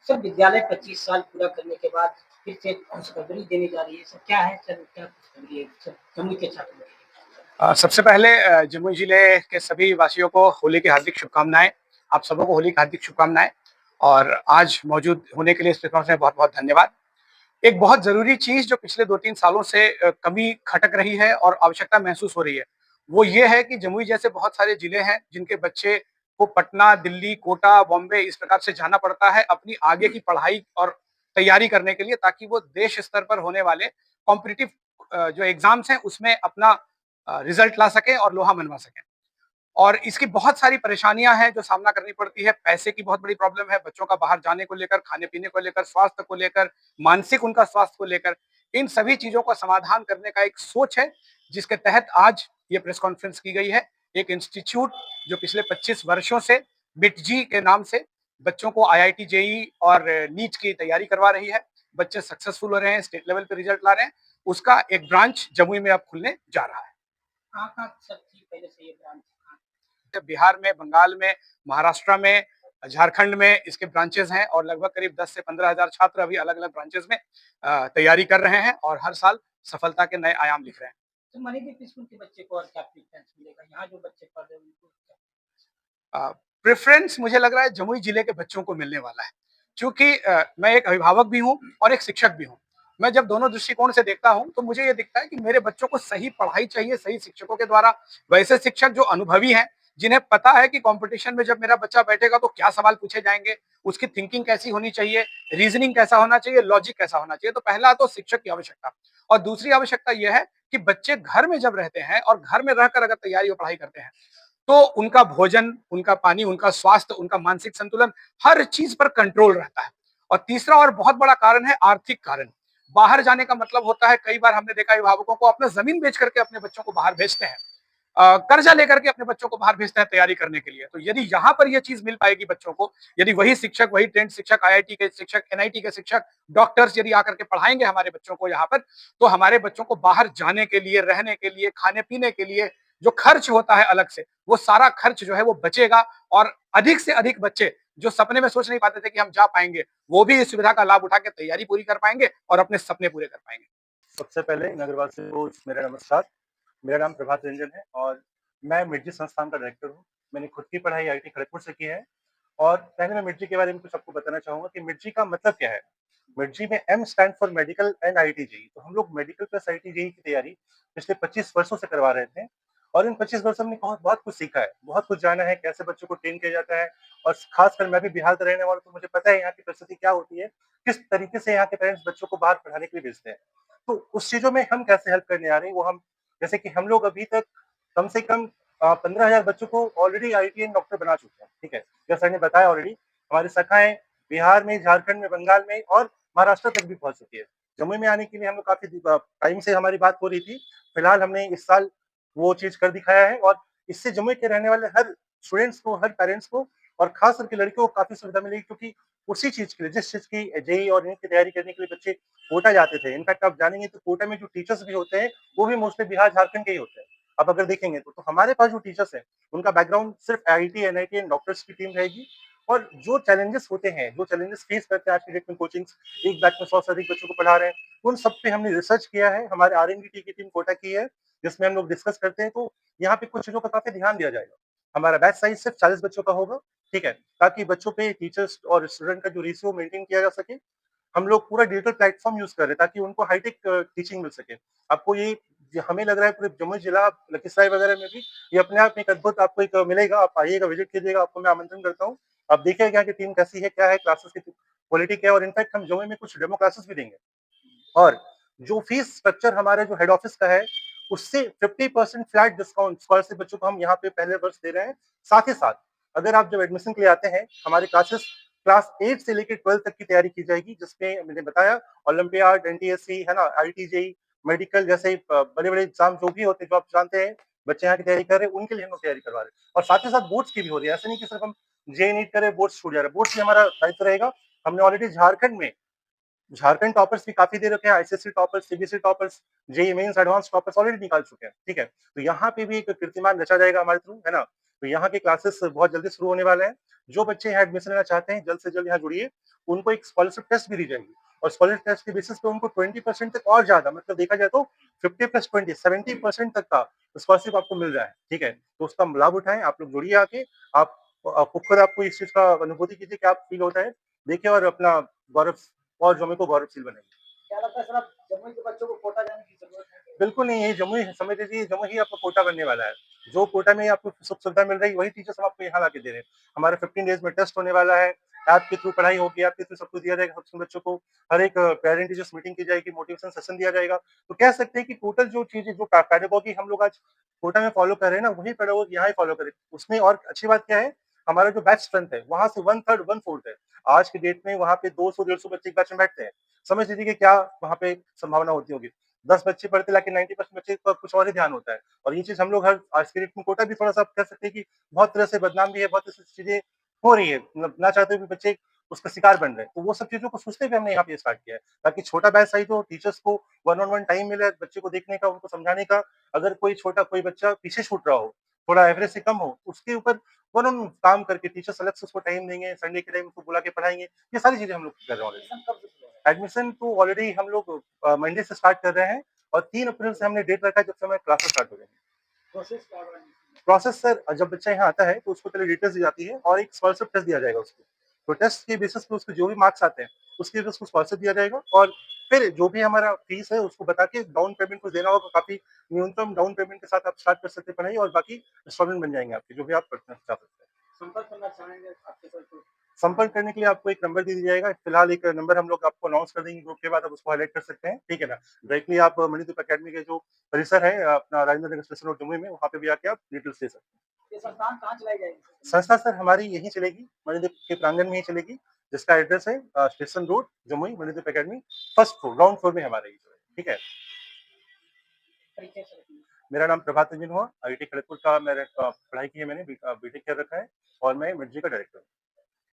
Sir विद्यालय 25 साल पूरा करने के बाद फिर से खुशखबरी देने जा रही है। सर क्या है सर क्या खुशखबरी है सर जम्मू के छात्रों के लिए? सबसे पहले जमुई जिले के सभी वासियों को होली की हार्दिक शुभकामनाएँ। आप सबों को होली की हार्दिक शुभकामनाएँ और आज मौजूद होने के लिए इस प्लेटफ़ॉर्म से बहुत-बहुत धन्यवाद। एक बहुत ज़रूरी चीज़ जो पिछले 2-3 सालों से कमी खटक रही है और आवश्यकता महसूस हो रही है, वो ये है कि जमुई जैसे बहुत सारे जिले हैं जिनके बच्चे को पटना, दिल्ली, कोटा, बॉम्बे इस प्रकार से जाना पड़ता है अपनी आगे की पढ़ाई और तैयारी करने के लिए ताकि वो देश स्तर पर होने वाले कॉम्पिटिटिव जो एग्ज़ाम्स हैं उसमें अपना रिज़ल्ट ला सकें और लोहा मनवा सकें। और इसकी बहुत सारी परेशानियाँ हैं जो सामना करनी पड़ती है, पैसे की बहुत बड़ी प्रॉब्लम है, बच्चों का बाहर जाने को लेकर, खाने-पीने को लेकर, स्वास्थ्य को लेकर, मानसिक उनका स्वास्थ्य को लेकर, इन सभी चीज़ों का समाधान करने का एक सोच है, जिसके तहत आज ये प्रेस कॉन्फ्रेंस की गई है। एक इंस्टीट्यूट जो पिछले 25 वर्षों से बिटजी के नाम से बच्चों को आईआईटी, जेईई और नीट की तैयारी करवा रही है। बच्चे सक्सेसफुल हो रहे हैं, स्टेट लेवल पे रिजल्ट ला रहे हैं, उसका एक ब्रांच जमुई में अब खुलने जा रहा है। कहाँ-कहाँ सर थी पहले से ये ब्रांच कहाँ? बिहार में, बंगाल में, महाराष्ट्र में, झारखंड में इसके ब्रांचेज़ हैं और लगभग करीब 10 से 15,000 छात्र अभी अलग-अलग ब्रांचेज़ में तैयारी कर रहे हैं और हर साल सफलता के नए आयाम लिख रहे हैं। तो मणिदीप स्कूल के बच्चे को और क्या प्रेफ़रेंस मिलेगा? यहाँ जो बच्चे पढ़ रहे हैं उनको क्या? प्रेफ़रेंस मुझे लग रहा है जमुई जिले के बच्चों को मिलने वाला है। चूँकि मैं एक अभिभावक भी हूँ और एक शिक्षक भी हूँ। मैं जब दोनों दृष्टिकोण से देखता हूँ, तो मुझे ये दिखता है कि मेरे बच्चों को सही पढ़ाई चाहिए, सही शिक्षकों के द्वारा। वैसे शिक्षक जो अनुभवी हैं, जिन्हें पता है कि कॉम्पिटिशन में जब मेरा बच्चा बैठेगा तो क्या सवाल पूछे जाएँगे, उसकी थिंकिंग कैसी होनी चाहिए, रीज़निंग कैसा होना चाहिए, लॉजिक कैसा होना चाहिए। तो पहला तो शिक्षक की आवश्यकता और दूसरी आवश्यकता ये है कि बच्चे घर में जब रहते हैं और घर में रहकर अगर तैयारी और पढ़ाई करते हैं, तो उनका भोजन, उनका पानी, उनका स्वास्थ्य, उनका मानसिक संतुलन हर चीज़ पर कंट्रोल रहता है। और तीसरा और बहुत बड़ा कारण है आर्थिक कारण। बाहर जाने का मतलब होता है कई बार हमने देखा है अभिभावकों को अपना ज़मीन बेच करके अपने बच्चों को बाहर भेजते हैं। कर्जा लेकर के अपने बच्चों को बाहर भेजते हैं तैयारी करने के लिए। तो यदि यहाँ पर ये चीज़ मिल पाएगी बच्चों को, यदि वही शिक्षक, वही ट्रेन्ड शिक्षक, आईआईटी के शिक्षक, एनआईटी के शिक्षक, डॉक्टर्स यदि आकर के पढ़ाएँगे हमारे बच्चों को यहाँ पर, तो हमारे बच्चों को बाहर जाने के लिए, रहने के लिए, खाने-पीने के लिए जो खर्च होता है अलग से, वो सारा खर्च जो है वो बचेगा और अधिक से अधिक बच्चे जो सपने में सोच नहीं पाते थे कि हम जा पाएँगे, वो भी इस सुविधा का लाभ उठा के तैयारी पूरी कर पाएँगे और अपने सपने पूरे कर पाएँगे। सबसे पहले नगरवासियों को मेरा नमस्कार। मेरा नाम प्रभात रंजन है और मैं मिर्जी संस्थान का डायरेक्टर हूँ। मैंने खुद की पढ़ाई आईआईटी खड़गपुर से की है और पहले मैं मिर्जी के बारे में कुछ आपको बताना चाहूँगा कि मिर्जी का मतलब क्या है? मिर्जी में M stand for medical and IIT JEE. तो हम लोग मेडिकल प्लस आईआईटी जेईई की तैयारी पिछले 25 वर्षों से करवा रहे थे और इन 25 वर्षों में बहुत बहुत कुछ सीखा है, बहुत कुछ जाना है, कैसे बच्चों को ट्रेन किया जाता है और खासकर मैं भी बिहार का रहने वाला हूँ, तो मुझे पता है यहाँ की परिस्थिति क्या होती है, किस तरीके से यहाँ के पेरेंट्स बच्चों को बाहर पढ़ाने के लिए भेजते हैं। तो उस चीज़ों में हम कैसे हेल्प करने आ रहे हैं, वो हम जैसे कि हम लोग अभी तक कम से कम 15,000 बच्चों को ऑलरेडी आईआईटीएन डॉक्टर बना चुके हैं, ठीक है? जैसा सर ने बताया ऑलरेडी, हमारी शाखाएँ बिहार में, झारखंड में, बंगाल में और महाराष्ट्र तक भी पहुँच चुकी है। जम्मू में आने के लिए हम लोग काफ़ी टाइम से हमारी बात हो रही थी। फिलहाल हमने इस साल वो चीज़ कर दिखाया है और इससे जम्मू के रहने वाले हर स्टूडेंट्स को, हर पेरेंट्स को और खास करके लड़कियों को काफ़ी सुविधा मिलेगी क्योंकि उसी चीज़ के लिए, जिस चीज़ की जेईई और नीट की तैयारी करने के लिए बच्चे कोटा जाते थे। इनफैक्ट आप जानेंगे तो कोटा में जो टीचर्स भी होते हैं, वो भी मोस्टली बिहार, झारखंड के ही होते हैं। आप अगर देखेंगे तो हमारे पास जो टीचर्स हैं, उनका बैकग्राउंड सिर्फ आईआईटी, एनआईटी एंड डॉक्टर्स की टीम रहेगी और जो चैलेंजेस होते हैं, जो चैलेंजेस फेस करते हैं आज की डेट में कोचिंग्स, एक बैच में 100 से अधिक बच्चों को पढ़ा रहे हैं, उन सब पे हमने रिसर्च किया है। हमारे आर-एन-डी-टी की टीम कोटा की है, जिसमें हम लोग डिस्कस करते हैं, तो यहाँ पे कुछ चीज़ों का काफ़ी ध्यान दिया जाएगा। हमारा बैच साइज़ सिर्फ 40 बच्चों का होगा, ठीक है? ताकि बच्चों पे टीचर्स और स्टूडेंट का जो रेशियो मेंटेन किया जा सके। हम लोग पूरा डिजिटल प्लेटफ़ॉर्म यूज़ कर रहे हैं ताकि उनको हाईटेक टीचिंग मिल सके। आपको ये हमें लग रहा है पूरे जमुई जिला, लखीसराय वगैरह में भी ये अपने आप में एक अद्भुत आपको एक मिलेगा। आप आइएगा, विज़िट कीजिएगा, आपको मैं आमंत्रण करता हूँ। आप देखिएगा यहाँ की टीम कैसी है, क्या है, क्लासेस की क्वालिटी क्या है और इनफैक्ट हम जमुई में कुछ डेमो क्लासेस भी देंगे। और जो फीस स्ट्रक्चर हमारे जो हेड ऑफिस का है, उससे 50% फ्लैट डिस्काउंट स्कॉलरशिप बच्चों को हम यहाँ पे पहले वर्ष दे रहे हैं। साथ ही साथ अगर आप जब एडमिशन के लिए आते हैं, हमारी क्लासेस क्लास 8 से लेकर 12 तक की तैयारी की जाएगी, जिसमें मैंने बताया ओलंपियाड, एनटीएससी, है ना, आईआईटी जेईई, मेडिकल जैसे बड़े-बड़े एग्ज़ाम जो भी होते हैं, जो आप जानते हैं, बच्चे यहाँ की तैयारी कर रहे हैं, उनके लिए हम लोग तैयारी करवा रहे हैं। और साथ ही साथ बोर्ड्स की भी हो रही है। ऐसा नहीं कि सिर्फ हम जेईई नीट कर रहे हैं, बोर्ड्स छूट जा रहा है। बोर्ड्स भी हमारा दायित्व रहेगा। हमने ऑलरेडी झारखंड टॉपर्स भी काफ़ी दे रखे हैं, ICSE toppers, CBSE toppers, JEE mains advance toppers already निकाल चुके हैं, ठीक है? तो यहाँ पे भी एक कीर्तिमान रचा जाएगा हमारे थ्रू, है ना? तो यहाँ के क्लासेस बहुत जल्दी शुरू होने वाले हैं। जो बच्चे यहाँ एडमिशन लेना चाहते हैं, जल्द से जल्द यहाँ जुड़िए। उनको एक स्कॉलरशिप टेस्ट भी दी जाएगी और स्कॉलरशिप टेस्ट के बेसिस पे उनको 20% तक और ज़्यादा, मतलब देखा जाए तो 50 + 20 70% तक का स्कॉलरशिप आपको मिल रहा है, ठीक है? तो उसका लाभ उठाएँ, आप लोग जुड़िए आके। आपको खुद आपको इस चीज़ का अनुभूति कीजिए क्या फ़ील होता है। देखिए और अपना गौरव और जमुई को गौरवशील बनाइए। क्या लगता है सर, अब जमुई के बच्चों को कोटा जाने की ज़रूरत है? बिल्कुल नहीं, ये जमुई समझ लीजिए, जमुई ही आपका कोटा बनने वाला है। जो कोटा में आपको सुख-सुविधा मिल रही है, वही टीचर्स हम आपको यहाँ लाके दे रहे हैं। हमारे 15 डेज़ में टेस्ट होने वाला है, ऐप के थ्रू पढ़ाई होगी, ऐप के थ्रू सब कुछ दिया जाएगा सब बच्चों को। हर एक पेरेंट टीचर्स मीटिंग की जाएगी, मोटिवेशन सेशन दिया जाएगा। तो कह सकते हैं कि टोटल जो चीज़ें, जो पेडागॉजी हम लोग आज कोटा में फॉलो कर रहे हैं ना, वही पेडागॉजी यहाँ ही फॉलो करें। उसमें और अच्छी बात क्या है, हमारा जो बैच स्ट्रेंथ है, वहाँ से 1/3 1/4 है। आज की डेट में वहाँ पे 200 150 बच्चे एक बैच में बैठते हैं। समझ लीजिए कि क्या वहाँ पे संभावना होती होगी। 10 बच्चे पढ़ते, लेकिन 90% बच्चे का कुछ और ही ध्यान होता है। और ये चीज़ हम लोग हर आज के डेट में कोटा भी थोड़ा-सा आप कह सकते हैं कि बहुत तरह से बदनाम भी है, बहुत ऐसी चीज़ें हो रही है। मतलब ना चाहते हुए भी बच्चे उसका शिकार बन रहे हैं। तो वो सब चीज़ों को सोचते हुए हमने यहाँ पे स्टार्ट किया है, ताकि छोटा बैच सही तो टीचर्स को वन ऑन वन टाइम मिले, बच्चे को देखने का, उनको समझाने का। अगर कोई बच्चा पीछे छूट रहा हो, थोड़ा एवरेज से कम हो, उसके ऊपर वन ऑन काम करके टीचर्स अलग से उसको टाइम देंगे, संडे के टाइम उसको बुला के पढ़ाएँगे। ये सारी चीज़ें हम लोग कर रहे हैं ऑलरेडी। एडमिशन कब से शुरू होगा? एडमिशन तो ऑलरेडी हम लोग मंडे से स्टार्ट कर रहे हैं और 3 अप्रैल से हमने डेट रखा है जब से हमारे क्लासेस स्टार्ट हो जाएँगी। प्रोसेस क्या होगा एडमिशन का? प्रोसेस सर, जब बच्चा यहाँ आता है तो उसको पहले डिटेल्स दी जाती है और एक स्कॉलरशिप टेस्ट दिया जाएगा उसको। तो टेस्ट के बेसिस पे उसके जो भी मार्क्स आते हैं, उसके बेसिस उसको स्कॉलरशिप दिया जाएगा और फिर जो भी हमारा फीस है उसको बता के डाउन पेमेंट कुछ देना होगा काफ़ी। न्यूनतम डाउन पेमेंट के साथ आप स्टार्ट कर सकते हैं पढ़ाई और बाकी इंस्टॉलमेंट बन जाएँगे आपके, जो भी आप करना चाह सकते हैं। संपर्क करना चाहेंगे आपसे कोई तो? संपर्क करने के लिए आपको एक नंबर दे दिया जाएगा। फिलहाल एक नंबर हम लोग आपको अनाउंस कर देंगे ग्रुप के बाद, आप उसको हाइलाइट कर सकते हैं, ठीक है ना? डायरेक्टली आप मणिदीप अकेडमी के जो परिसर है अपना राजेंद्र नगर स्टेशन रोड जमुई में, वहाँ पे भी आके आप डिटेल्स ले सकते हैं। ये संस्थान कहाँ चलाई जाएगी? संस्था सर हमारी यहीं चलेगी, मणिदीप के प्रांगण में ही चलेगी, जिसका एड्रेस है station road Jamui, Manideep academy, first floor, ground floor में हमारा ये चलेगी, ठीक है? परिचय से रखिए। मेरा नाम प्रभात रंजन हुआ, आईआईटी खड़गपुर का मैंने पढ़ाई की है, मैंने बीटेक कर रखा है और मैं मिर्जी का डायरेक्टर हूँ।